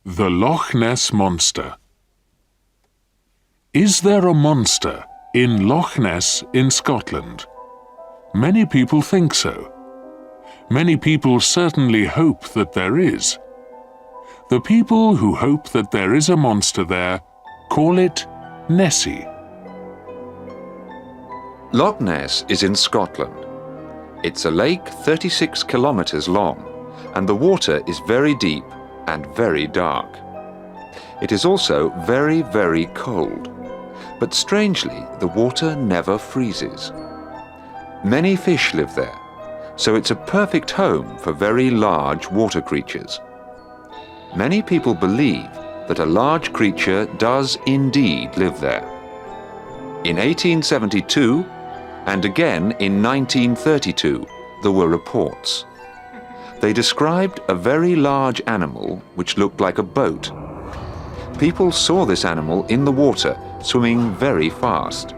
The Loch Ness Monster. Is there a monster in Loch Ness in Scotland? Many people think so. Many people certainly hope that there is. The people who hope that there is a monster there call it Nessie. Loch Ness is in Scotland. It's a lake 36 kilometres long, and the water is very deep and very dark. It is also very, very cold, but strangely the water never freezes. Many fish live there, so it's a perfect home for very large water creatures. Many people believe that a large creature does indeed live there. In 1872 and again in 1932 there were reports. They described a very large animal which looked like a boat. People saw this animal in the water, swimming very fast.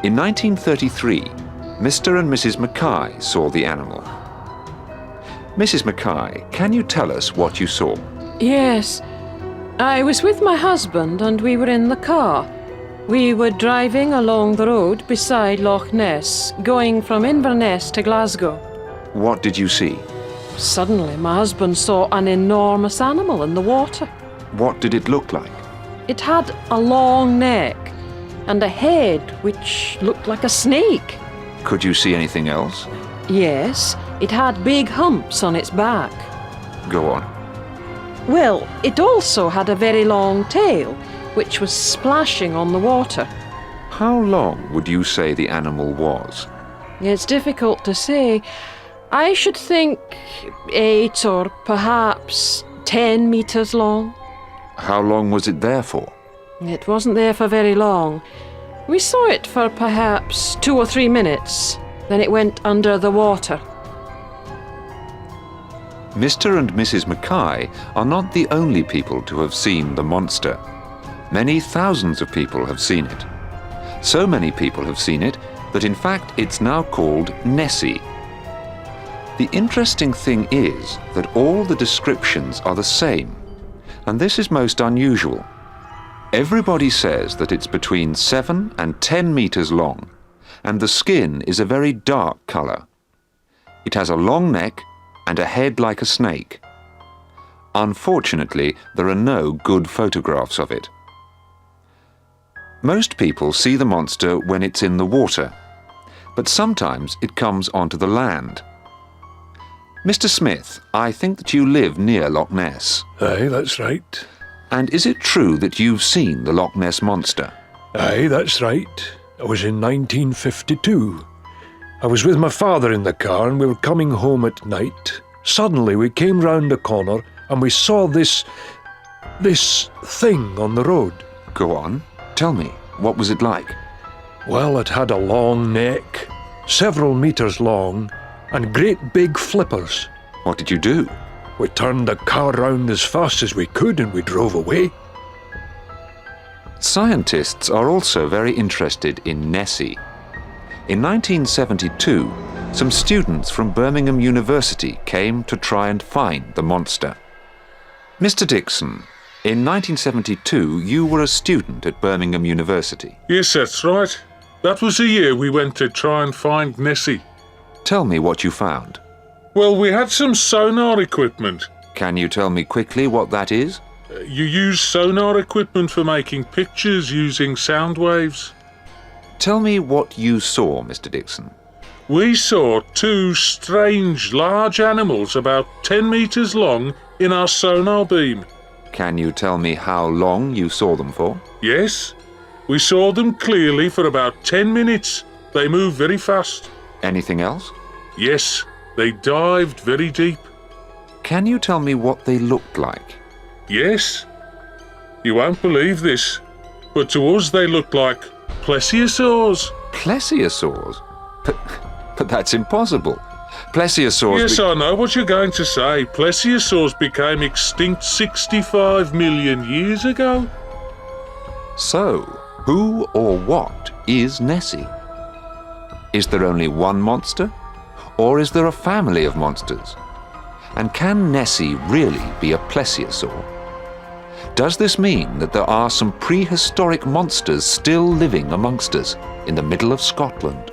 In 1933, Mr. and Mrs. MacKay saw the animal. Mrs. MacKay, can you tell us what you saw? Yes. I was with my husband and we were in the car. We were driving along the road beside Loch Ness, going from Inverness to Glasgow. What did you see? Suddenly, my husband saw an enormous animal in the water. What did it look like? It had a long neck and a head which looked like a snake. Could you see anything else? Yes, it had big humps on its back. Go on. Well, it also had a very long tail, which was splashing on the water. How long would you say the animal was? It's difficult to say. I should think 8 or perhaps 10 meters long. How long was it there for? It wasn't there for very long. We saw it for perhaps 2 or 3 minutes. Then it went under the water. Mr. and Mrs. MacKay are not the only people to have seen the monster. Many thousands of people have seen it. So many people have seen it that in fact it's now called Nessie. The interesting thing is that all the descriptions are the same, and this is most unusual. Everybody says that it's between 7 and 10 meters long, and the skin is a very dark color. It has a long neck and a head like a snake. Unfortunately, there are no good photographs of it. Most people see the monster when it's in the water, but sometimes it comes onto the land. Mr. Smith, I think that you live near Loch Ness. Aye, that's right. And is it true that you've seen the Loch Ness monster? Aye, that's right. It was in 1952. I was with my father in the car and we were coming home at night. Suddenly we came round a corner and we saw this thing on the road. Go on, tell me, what was it like? Well, it had a long neck, several meters long, and great big flippers. What did you do? We turned the car round as fast as we could and we drove away. Scientists are also very interested in Nessie. In 1972, some students from Birmingham University came to try and find the monster. Mr. Dixon, in 1972 you were a student at Birmingham University. Yes, that's right. That was the year we went to try and find Nessie. Tell me what you found. Well, we had some sonar equipment. Can you tell me quickly what that is? You use sonar equipment for making pictures using sound waves. Tell me what you saw, Mr. Dixon. We saw 2 strange, large animals about 10 meters long in our sonar beam. Can you tell me how long you saw them for? Yes, we saw them clearly for about 10 minutes. They moved very fast. Anything else? Yes, they dived very deep. Can you tell me what they looked like? Yes. You won't believe this, but to us they looked like plesiosaurs. Plesiosaurs? But that's impossible. Plesiosaurs... Yes, I know what you're going to say. Plesiosaurs became extinct 65 million years ago. So, who or what is Nessie? Is there only one monster? Or is there a family of monsters? And can Nessie really be a plesiosaur? Does this mean that there are some prehistoric monsters still living amongst us in the middle of Scotland?